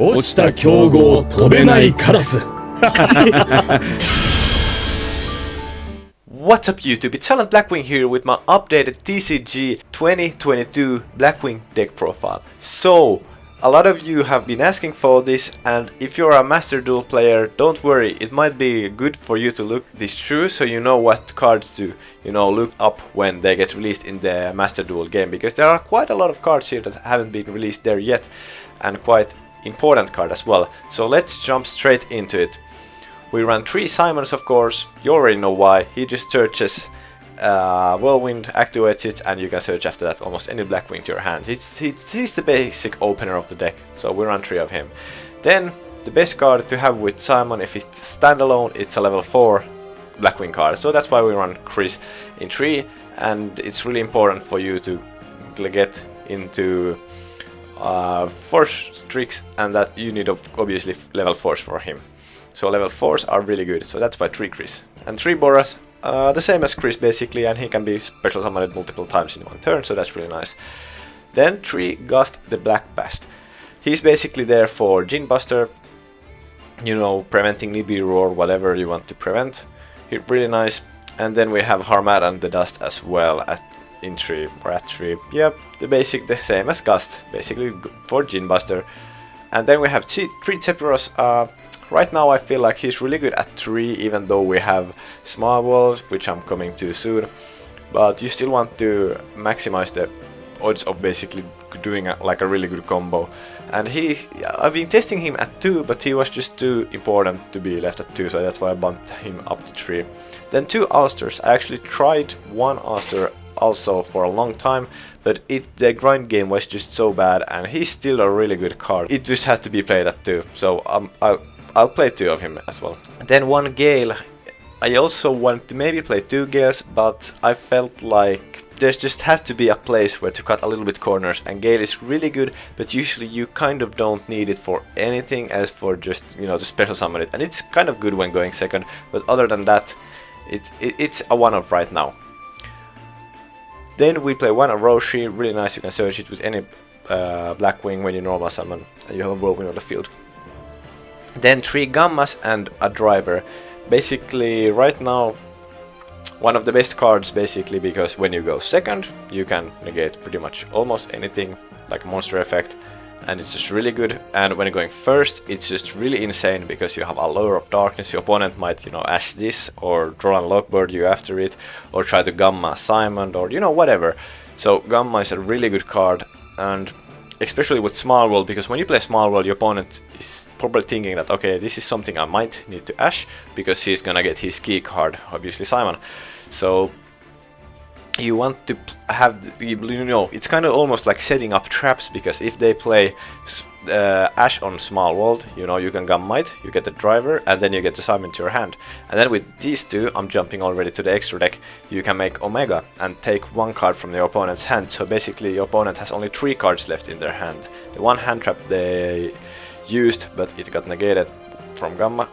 落ちた競合飛べないカラス What's up YouTube, it's Silent Blackwing here with my updated TCG 2022 Blackwing deck profile. So, a lot of you have been asking for this, and if you're a Master Duel player, don't worry, it might be good for you to look this through so you know what cards to, look up when they get released in the Master Duel game, because there are quite a lot of cards here that haven't been released there yet, and quite important card as well. So let's jump straight into it. We run 3 Simons, of course. You already know why. He just searches Whirlwind, activates it, and you can search after that almost any Blackwing to your hands. He's the basic opener of the deck, so we run 3 of him. Then the best card to have with Simon, if it's standalone, it's a level 4 Blackwing card. So that's why we run Chris in 3, and it's really important for you to get into force tricks, and that you need obviously level 4s for him. So level 4s are really good, so that's why 3 Chris. And 3 Boras, the same as Chris basically, and he can be special summoned multiple times in one turn, so that's really nice. Then 3 Gust the Black Past. He's basically there for Gin Buster, preventing Nibiru or whatever you want to prevent. He's really nice. And then we have Harmadan the Dust as well in 3 or at 3. Yep, the same as Gust, basically for Gin Buster. And then we have 3 Zephyros. Right now I feel like he's really good at 3, even though we have Small Walls, which I'm coming to soon. But you still want to maximize the odds of basically doing a really good combo. And I've been testing him at 2, but he was just too important to be left at 2, so that's why I bumped him up to 3. Then 2 Ulsters. I actually tried 1 Ulster also for a long time, but the grind game was just so bad, and he's still a really good card. It just had to be played at 2, so I'll play 2 of him as well. Then 1 Gale. I also wanted to maybe play 2 Gales, but I felt like there just has to be a place where to cut a little bit corners, and Gale is really good, but usually you kind of don't need it for anything as for just, to special summon it, and it's kind of good when going second, but other than that, it's a one-off right now. Then we play 1 Orochi, really nice, you can search it with any Blackwing when you normal summon, and you have a Whirlwind on the field. Then 3 Gammas and a Driver. Basically, right now, one of the best cards, basically, because when you go second, you can negate pretty much almost anything, like a monster effect, and it's just really good. And when you're going first, it's just really insane, because you have a Lure of Darkness. Your opponent might, ash this, or draw and lockboard you after it, or try to Gamma Simon, or, whatever. So Gamma is a really good card, and especially with Small World, because when you play Small World, your opponent is probably thinking that, okay, this is something I might need to ash, because he's gonna get his key card, obviously Simon. So you want to have, it's kind of almost like setting up traps, because if they play Ash on Small World, you can Gammite, you get the Driver, and then you get the Simon to your hand. And then with these 2, I'm jumping already to the extra deck, you can make Omega and take 1 card from your opponent's hand. So basically your opponent has only 3 cards left in their hand. The 1 hand trap they used, but it got negated from Gamma,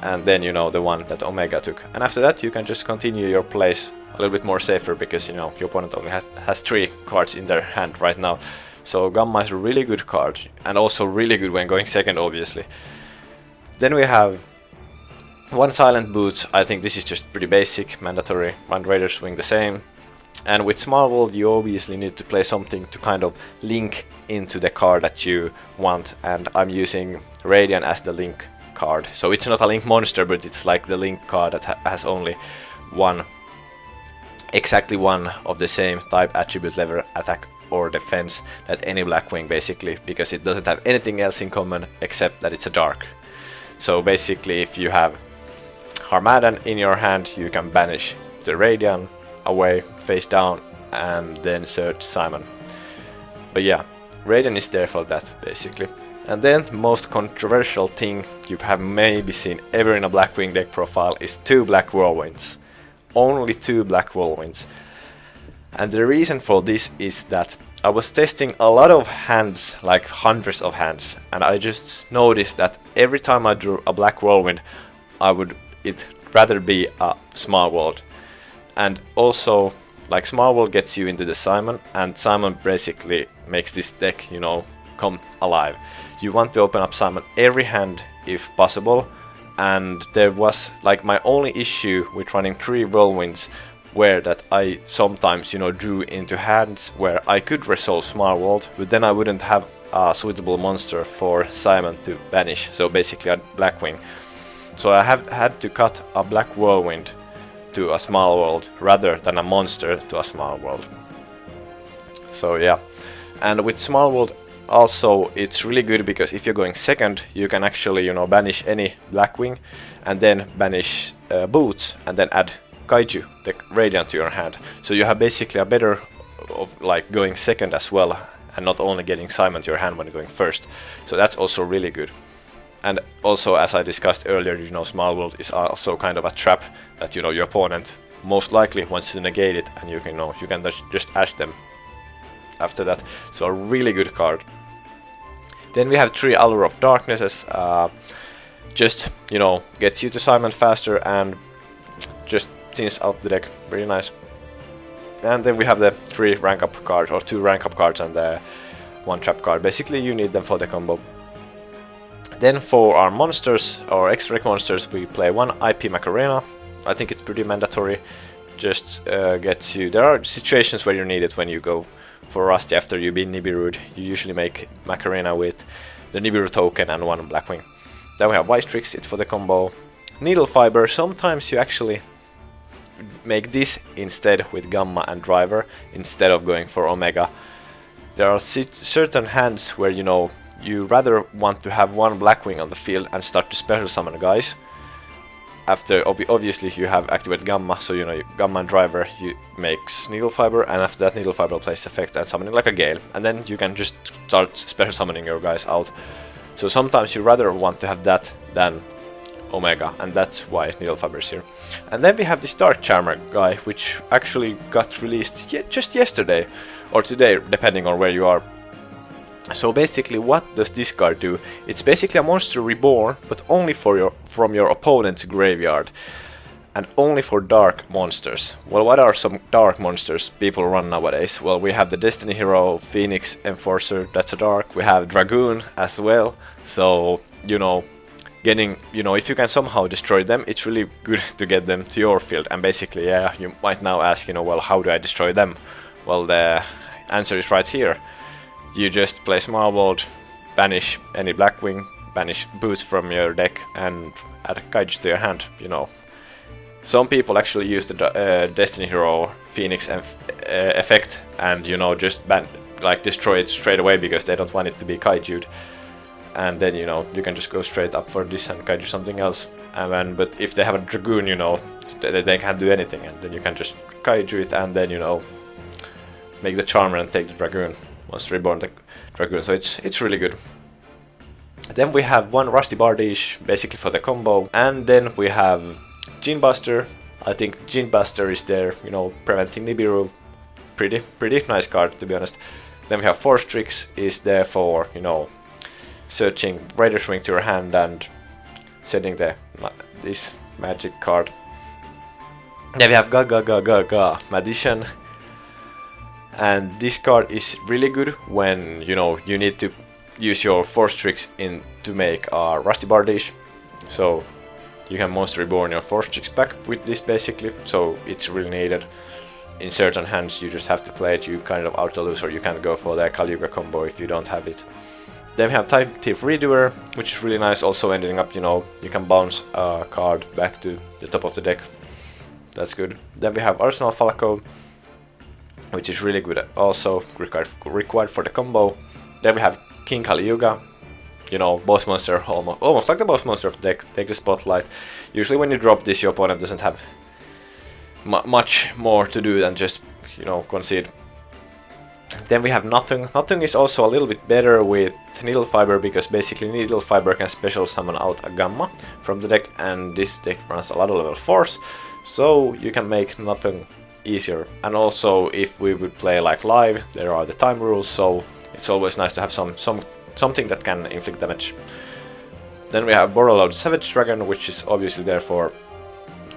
and then the one that Omega took. And after that you can just continue your plays a little bit more safer, because your opponent only has 3 cards in their hand right now. So Gamma is a really good card, and also really good when going second, obviously. Then we have 1 Silent Boots. I think this is just pretty basic, mandatory. 1 Raider Swing the same. And with Small World you obviously need to play something to kind of link into the card that you want, and I'm using Radiant as the link card. So it's not a link monster, but it's like the link card that has only exactly one of the same type, attribute, level, attack or defense that any Blackwing, basically, because it doesn't have anything else in common except that it's a dark. So basically, if you have Harmadan in your hand, you can banish the Radiant away, face down, and then search Simon. But yeah, Radiant is there for that, basically. And then the most controversial thing you have maybe seen ever in a Blackwing deck profile is 2 Black Whirlwinds. Only 2 Black Whirlwinds. And the reason for this is that I was testing a lot of hands, like hundreds of hands, and I just noticed that every time I drew a Black Whirlwind, it'd rather be a Small World. And also, like, Small World gets you into the Simon, and Simon basically makes this deck, come alive. you want to open up summon every hand if possible. And there was like my only issue with running 3 whirlwinds were that I sometimes, you know, drew into hands where I could resolve Small World, but then I wouldn't have a suitable monster for Simon to banish, so basically a Blackwing. So I have had to cut a Black Whirlwind to a Small World rather than a monster to a Small World. So yeah, and with Small World also it's really good because if you're going second, you can actually, you know, banish any Blackwing and then banish Boots and then add Kaiju, the Radiant, to your hand. So you have basically a better of like going second as well, and not only getting Simon to your hand when going first. So that's also really good. And also, as I discussed earlier, you know, Small World is also kind of a trap that, you know, your opponent most likely wants to negate it, and you can just ash them after that. So a really good card. Then we have 3 Allure of Darknesses. Just, you know, gets you to Simon faster and just thins out the deck. Very nice. And then we have the 3 rank up cards, or 2 rank up cards and the 1 trap card. Basically you need them for the combo. Then for our monsters, our extra monsters, we play 1 IP Macarena. I think it's pretty mandatory. Just gets you... There are situations where you need it when you go for Rusty after you've been Nibiru'd. You usually make Macarena with the Nibiru token and 1 Blackwing. Then we have Vice Tricks, it's for the combo. Needle Fiber, sometimes you actually make this instead with Gamma and Driver instead of going for Omega. There are certain hands where, you know, you rather want to have 1 Blackwing on the field and start to special summon guys. After obviously you have activated Gamma, so you know Gamma and Driver you makes Needle Fiber, and after that Needle Fiber plays effect and summoning like a Gale, and then you can just start special summoning your guys out. So sometimes you rather want to have that than Omega, and that's why Needle Fiber is here. And then we have this Dark Charmer guy, which actually got released just yesterday or today, depending on where you are. So basically, what does this card do? It's basically a monster reborn, but only from your opponent's graveyard, and only for dark monsters. Well, what are some dark monsters people run nowadays? Well, we have the Destiny Hero, Phoenix Enforcer, that's a dark. We have Dragoon as well. So, you know, if you can somehow destroy them, it's really good to get them to your field. And basically, yeah, you might now ask, well, how do I destroy them? Well, the answer is right here. You just play Small World, banish any Blackwing, banish Boots from your deck, and add Kaiju to your hand, Some people actually use the Destiny Hero Phoenix effect and, just destroy it straight away because they don't want it to be Kaiju'd. And then, you can just go straight up for this and Kaiju something else. But if they have a Dragoon, they can't do anything, and then you can just Kaiju it and then, make the Charmer and take the Dragoon. Once reborn the Dragoon, so it's really good. Then we have 1 Rusty Bardiche, basically for the combo, and then we have Gene Buster. I think Gene Buster is there, preventing Nibiru. Pretty nice card, to be honest. Then we have Force Tricks, is there for, searching Raider's Ring to your hand and setting this magic card. Then we have Ga Magician. And this card is really good when, you need to use your Force Tricks to make a Rusty Bardiche. So you can monster reborn your Force Tricks back with this basically, so it's really needed. In certain hands you just have to play it, you kind of auto-lose, or you can't go for the Kalyuga combo if you don't have it. Then we have Time Thief Redoer, which is really nice, also ending up, you can bounce a card back to the top of the deck. That's good. Then we have Arsenal Falco, which is really good, also required for the combo. Then we have King Kalyuga, boss monster, almost like the boss monster of the deck. Take the spotlight. Usually when you drop this, your opponent doesn't have much more to do than just, concede. Then we have Nothing. Nothing is also a little bit better with Needle Fiber, because basically Needle Fiber can special summon out a Gamma from the deck, and this deck runs a lot of level 4s, so you can make Nothing easier. And also, if we would play like live, there are the time rules, so it's always nice to have something that can inflict damage. Then we have Borreload Savage Dragon, which is obviously there for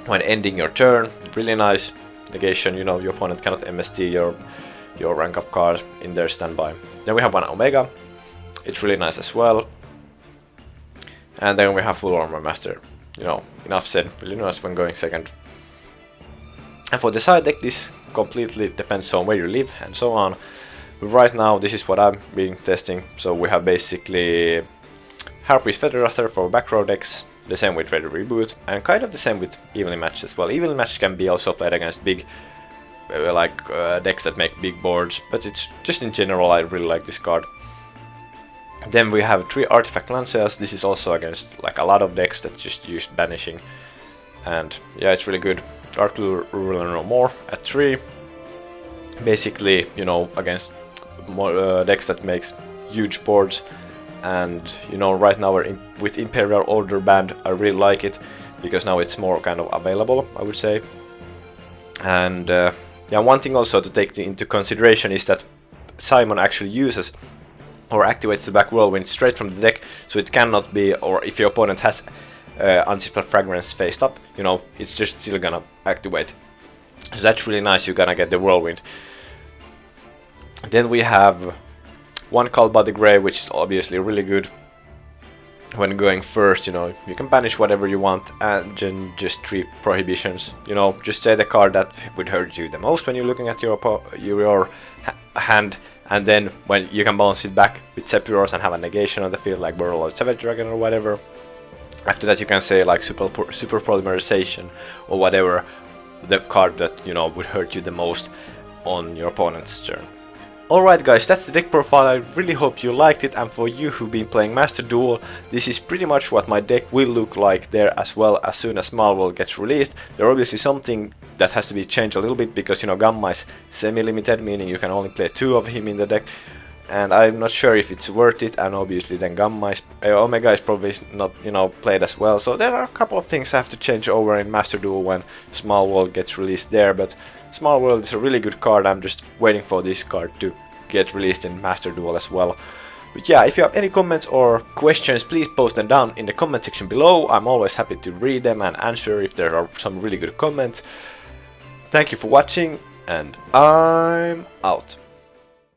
when ending your turn. Really nice negation, your opponent cannot MST your rank up card in their standby. Then we have 1 Omega. It's really nice as well. And then we have Full Armor Master. You know, enough said, really nice when going second. And for the side deck, this completely depends on where you live and so on. But right now, this is what I'm being testing. So we have basically Harpy's Federator for back row decks, the same with Ready Reboot, and kind of the same with Evenly Matched as well. Evenly Matched can be also played against big decks that make big boards, but it's just in general I really like this card. Then we have 3 Artifact Lancers. This is also against like a lot of decks that just use banishing, and yeah, it's really good. Dark Ruler no more at 3. Basically, you know, against more decks that makes huge boards. And you know, right now we're with Imperial Order banned. I really like it because now it's more kind of available, I would say. And yeah, one thing also to take into consideration is that Simon actually uses or activates the Black Whirlwind straight from the deck, so it cannot be, or if your opponent has Unsipped Fragrance faced up, you know, it's just still gonna activate. So that's really nice, you're gonna get the Whirlwind. Then we have one Called by the Grave, which is obviously really good when going first. You know, you can banish whatever you want and just 3 prohibitions. You know, just say the card that would hurt you the most when you're looking at your hand, and then when you can bounce it back with Sephiroth and have a negation on the field, like Warlord Savage Dragon or whatever. After that, you can say like Super Polymerization or whatever, the card that, you know, would hurt you the most on your opponent's turn. Alright guys, that's the deck profile. I really hope you liked it, and for you who've been playing Master Duel, this is pretty much what my deck will look like there as well as soon as Small World gets released. There's obviously something that has to be changed a little bit because, you know, Gamma is semi-limited, meaning you can only play 2 of him in the deck, and I'm not sure if it's worth it, and obviously then Gamma is, Omega is probably not, you know, played as well, so there are a couple of things I have to change over in Master Duel when Small World gets released there, but Small World is a really good card. I'm just waiting for this card to get released in Master Duel as well. But yeah, if you have any comments or questions, please post them down in the comment section below. I'm always happy to read them and answer if there are some really good comments. Thank you for watching, and I'm out.